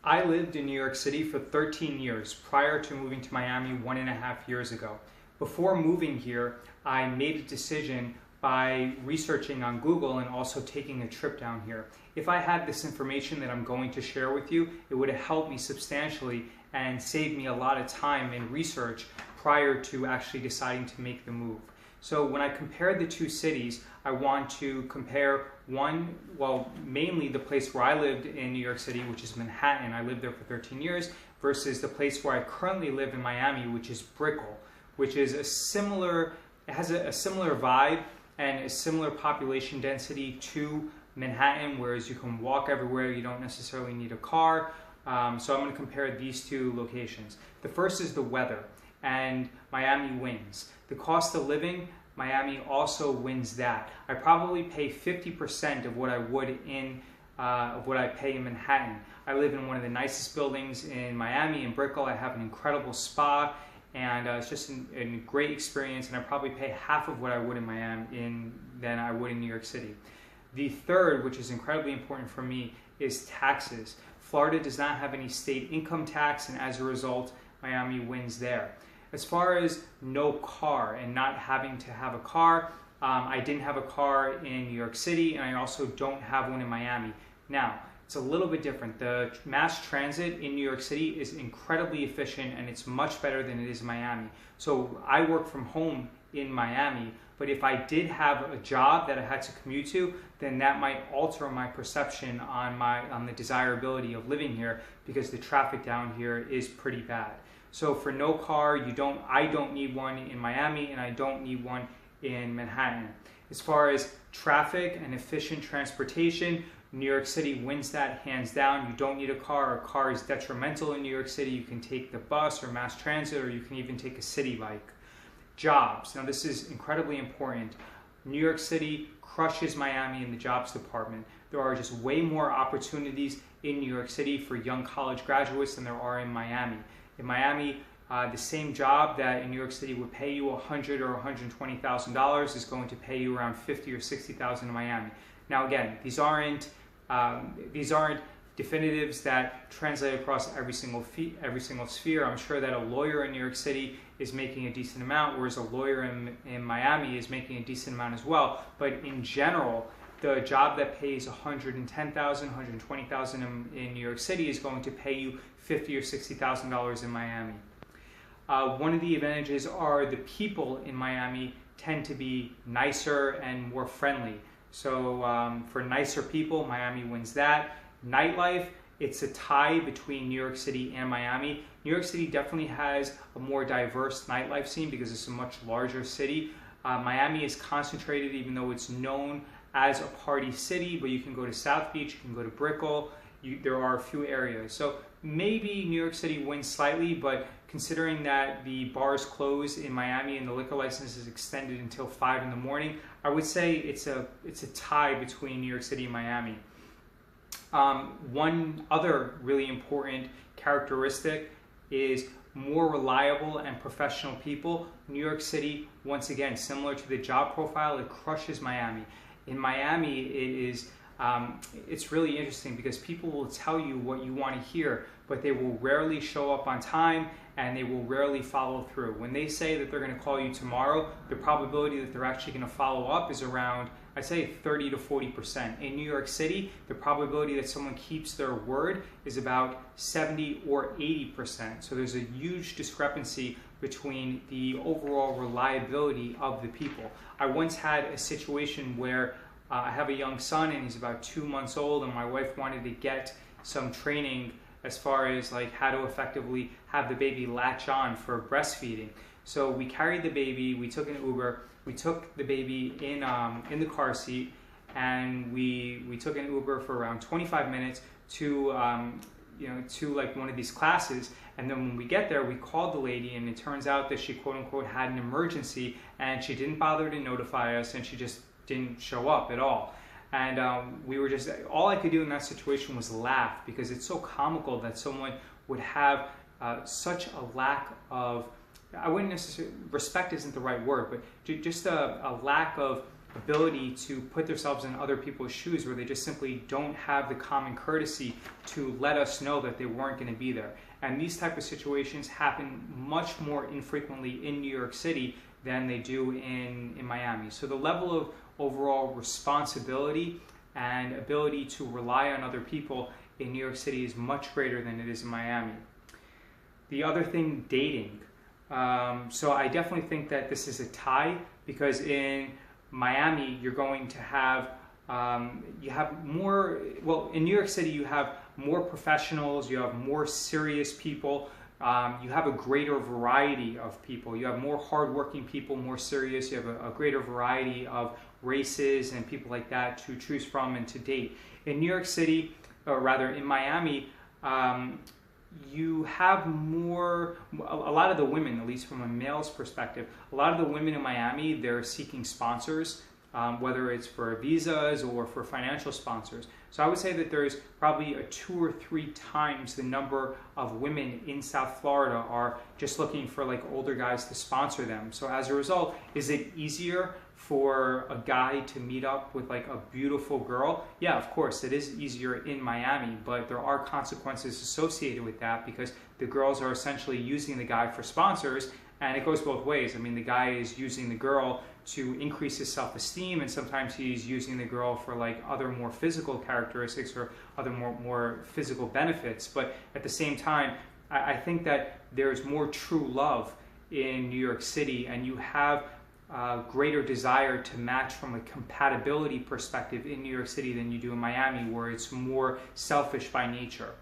I lived in New York City for 13 years prior to moving to Miami 1.5 years ago. Before moving here, I made a decision by researching on Google and also taking a trip down here. If I had this information that I'm going to share with you, it would have helped me substantially and saved me a lot of time and research prior to actually deciding to make the move. So when I compared the two cities, I want to compare mainly the place where I lived in New York City, which is Manhattan. I lived there for 13 years, versus the place where I currently live in Miami, which is Brickell, which is it has a similar vibe and a similar population density to Manhattan, whereas you can walk everywhere, you don't necessarily need a car. So I'm going to compare these two locations. The first is the weather, and Miami wins. The cost of living, Miami also wins that. I probably pay 50% of what I would of what I pay in Manhattan. I live in one of the nicest buildings in Miami, in Brickell. I have an incredible spa, and it's just a great experience, and I probably pay half of what I would in Miami than I would in New York City. The third, which is incredibly important for me, is taxes. Florida does not have any state income tax, and as a result, Miami wins there. As far as no car and not having to have a car, I didn't have a car in New York City, and I also don't have one in Miami. Now, it's a little bit different. The mass transit in New York City is incredibly efficient, and it's much better than it is in Miami. So I work from home in Miami, but if I did have a job that I had to commute to, then that might alter my perception on the desirability of living here, because the traffic down here is pretty bad. So for no car, I don't need one in Miami, and I don't need one in Manhattan. As far as traffic and efficient transportation, New York City wins that hands down. You don't need a car. A car is detrimental in New York City. You can take the bus or mass transit, or you can even take a city bike. Jobs. Now this is incredibly important. New York City crushes Miami in the jobs department. There are just way more opportunities in New York City for young college graduates than there are in Miami. In Miami, the same job that in New York City would pay you $100,000 or $120,000 is going to pay you around $50,000 or $60,000 in Miami. Now again, these aren't definitives that translate across every single sphere. I'm sure that a lawyer in New York City is making a decent amount, whereas a lawyer in Miami is making a decent amount as well. But in general, the job that pays $110,000, $120,000 in New York City is going to pay you $50,000 or $60,000 in Miami. One of the advantages are the people in Miami tend to be nicer and more friendly. So for nicer people, Miami wins that. Nightlife, it's a tie between New York City and Miami. New York City definitely has a more diverse nightlife scene because it's a much larger city. Miami is concentrated, even though it's known as a party city, but you can go to South Beach, you can go to Brickell, there are a few areas. So maybe New York City wins slightly, but considering that the bars close in Miami and the liquor license is extended until 5 in the morning, I would say it's a tie between New York City and Miami. One other really important characteristic is more reliable and professional people. New York City, once again, similar to the job profile, it crushes Miami. In Miami, it's really interesting because people will tell you what you want to hear, but they will rarely show up on time, and they will rarely follow through. When they say that they're going to call you tomorrow, the probability that they're actually going to follow up is around, I'd say, 30 to 40%. In New York City, the probability that someone keeps their word is about 70 or 80%. So there's a huge discrepancy between the overall reliability of the people. I once had a situation where I have a young son, and he's about 2 months old, and my wife wanted to get some training as far as like how to effectively have the baby latch on for breastfeeding. So we carried the baby, we took an Uber, we took the baby in the car seat, and we took an Uber for around 25 minutes to like one of these classes. And then when we get there, we called the lady, and it turns out that she quote unquote had an emergency, and she didn't bother to notify us, and she just didn't show up at all. And we were just, all I could do in that situation was laugh, because it's so comical that someone would have such a lack of, I wouldn't necessarily, respect isn't the right word, but just a lack of ability to put themselves in other people's shoes where they just simply don't have the common courtesy to let us know that they weren't going to be there. And these type of situations happen much more infrequently in New York City than they do in Miami. So the level of overall responsibility and ability to rely on other people in New York City is much greater than it is in Miami. The other thing, dating. So I definitely think that this is a tie, because in Miami you're going to have you have more, well, in New York City you have more professionals, you have more serious people, you have a greater variety of people, you have more hardworking people, more serious, you have a greater variety of races and people like that to choose from and to date. In New York City, or rather in Miami, you have more, a lot of the women, at least from a male's perspective, a lot of the women in Miami, they're seeking sponsors, whether it's for visas or for financial sponsors. So I would say that there's probably 2 or 3 times the number of women in South Florida are just looking for like older guys to sponsor them. So as a result, is it easier for a guy to meet up with like a beautiful girl? Yeah, of course, it is easier in Miami, but there are consequences associated with that, because the girls are essentially using the guy for sponsors, and it goes both ways. I mean, the guy is using the girl to increase his self-esteem, and sometimes he's using the girl for like other more physical characteristics or other more physical benefits. But at the same time, I think that there's more true love in New York City, and you have greater desire to match from a compatibility perspective in New York City than you do in Miami, where it's more selfish by nature.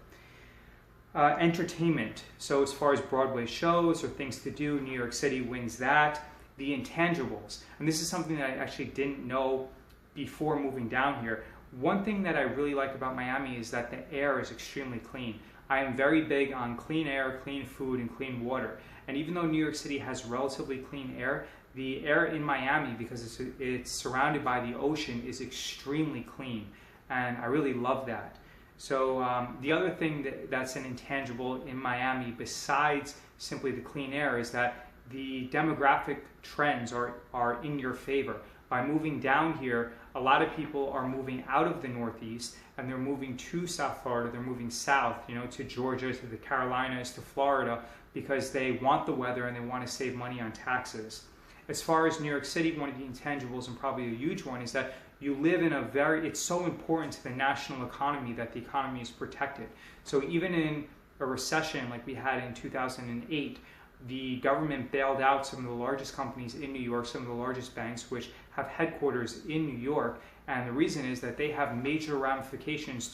Entertainment. So as far as Broadway shows or things to do, New York City wins that. The intangibles. And this is something that I actually didn't know before moving down here. One thing that I really like about Miami is that the air is extremely clean. I am very big on clean air, clean food, and clean water. And even though New York City has relatively clean air, the air in Miami, because it's surrounded by the ocean, is extremely clean. And I really love that. So the other thing that's an intangible in Miami, besides simply the clean air, is that the demographic trends are in your favor. By moving down here, a lot of people are moving out of the Northeast and they're moving to South Florida. They're moving south, to Georgia, to the Carolinas, to Florida, because they want the weather and they want to save money on taxes. As far as New York City, one of the intangibles, and probably a huge one, is that you live in it's so important to the national economy that the economy is protected. So even in a recession like we had in 2008, the government bailed out some of the largest companies in New York, some of the largest banks, which have headquarters in New York. And the reason is that they have major ramifications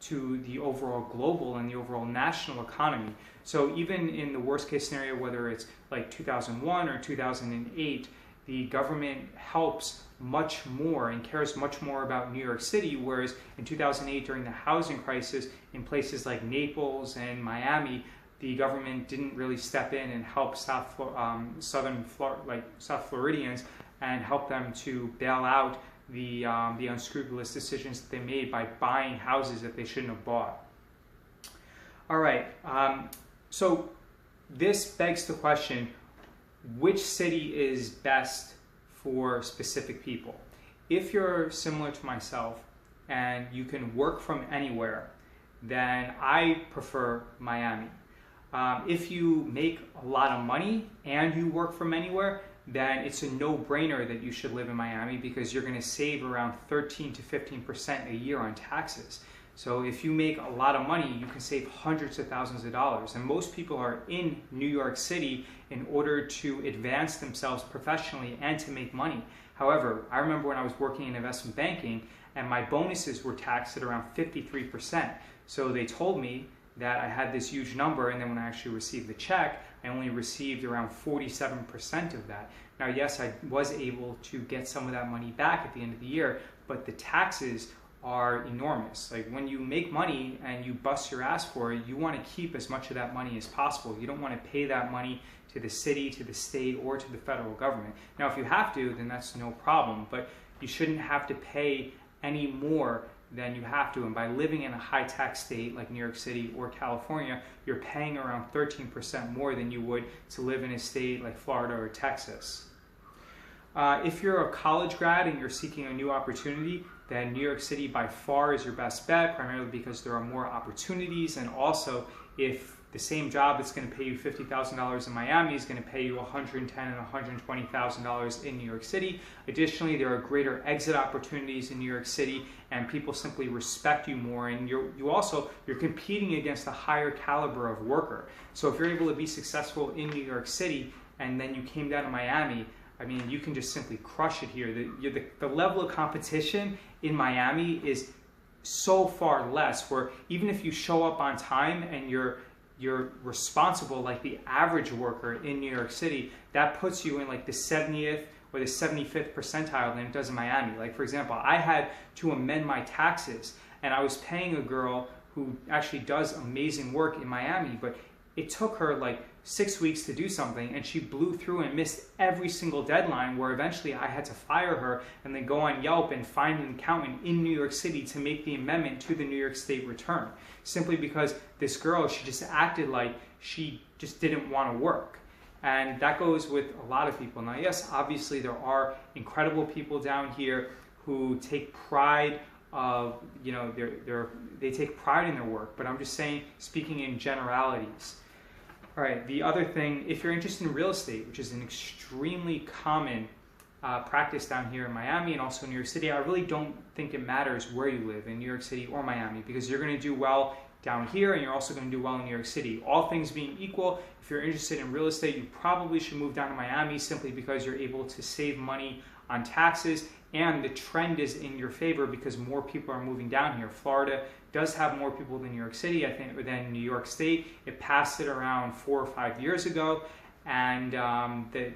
to the overall global and the overall national economy. So even in the worst case scenario, whether it's like 2001 or 2008, the government helps much more and cares much more about New York City, whereas in 2008, during the housing crisis in places like Naples and Miami, the government didn't really step in and help South Floridians and help them to bail out the unscrupulous decisions that they made by buying houses that they shouldn't have bought. All right, so this begs the question, which city is best for specific people? If you're similar to myself and you can work from anywhere, then I prefer Miami. If you make a lot of money and you work from anywhere, then it's a no-brainer that you should live in Miami, because you're going to save around 13 to 15% a year on taxes. So if you make a lot of money, you can save hundreds of thousands of dollars. And most people are in New York City in order to advance themselves professionally and to make money. However, I remember when I was working in investment banking and my bonuses were taxed at around 53%. So they told me that I had this huge number, and then when I actually received the check, I only received around 47% of that. Now, yes, I was able to get some of that money back at the end of the year, but the taxes are enormous. Like, when you make money and you bust your ass for it, you want to keep as much of that money as possible. You don't want to pay that money to the city, to the state, or to the federal government. Now, if you have to, then that's no problem, but you shouldn't have to pay any more than you have to. And by living in a high-tax state like New York City or California, you're paying around 13% more than you would to live in a state like Florida or Texas. If you're a college grad and you're seeking a new opportunity, then New York City by far is your best bet, primarily because there are more opportunities, and also if the same job that's going to pay you $50,000 in Miami is going to pay you $110,000 and $120,000 in New York City. Additionally, there are greater exit opportunities in New York City, and people simply respect you more, and you're competing against a higher caliber of worker. So if you're able to be successful in New York City and then you came down to Miami, I mean, you can just simply crush it here. The level of competition in Miami is so far less, where even if you show up on time and you're responsible like the average worker in New York City, that puts you in like the 70th or the 75th percentile than it does in Miami. Like, for example, I had to amend my taxes, and I was paying a girl who actually does amazing work in Miami, but it took her like 6 weeks to do something, and she blew through and missed every single deadline, where eventually I had to fire her and then go on Yelp and find an accountant in New York City to make the amendment to the New York State return, simply because this girl, she just acted like she just didn't want to work. And that goes with a lot of people. Now, yes, obviously there are incredible people down here who take pride of, you know, they take pride in their work, but I'm just saying, speaking in generalities. All right, the other thing, if you're interested in real estate, which is an extremely common practice down here in Miami and also in New York City, I really don't think it matters where you live, in New York City or Miami, because you're going to do well down here and you're also going to do well in New York City. All things being equal, if you're interested in real estate, you probably should move down to Miami, simply because you're able to save money on taxes, and the trend is in your favor because more people are moving down here. Florida does have more people than New York City, I think, than New York State. It passed it around 4 or 5 years ago, and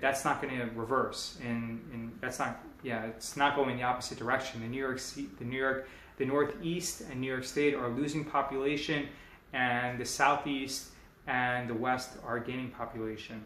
that's not going to reverse. And that's not, yeah, it's not going the opposite direction. The Northeast and New York State are losing population, and the Southeast and the West are gaining population.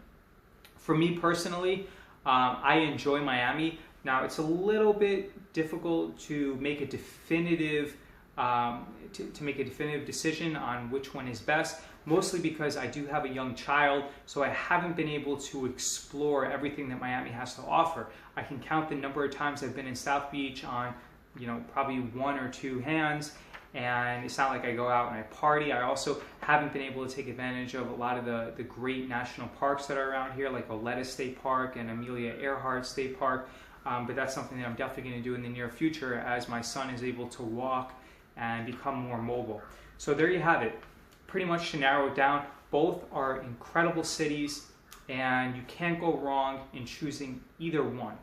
For me personally, I enjoy Miami. Now, it's a little bit difficult to make a definitive to make a definitive decision on which one is best, mostly because I do have a young child, so I haven't been able to explore everything that Miami has to offer. I can count the number of times I've been in South Beach on, you know, probably 1 or 2 hands, and it's not like I go out and I party. I also haven't been able to take advantage of a lot of the great national parks that are around here, like Oletto State Park and Amelia Earhart State Park. But that's something that I'm definitely going to do in the near future as my son is able to walk and become more mobile. So there you have it. Pretty much, to narrow it down, both are incredible cities, and you can't go wrong in choosing either one.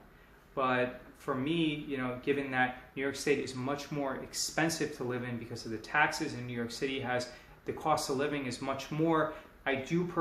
But for me, you know, given that New York State is much more expensive to live in because of the taxes, and New York City has the cost of living is much more, I do prefer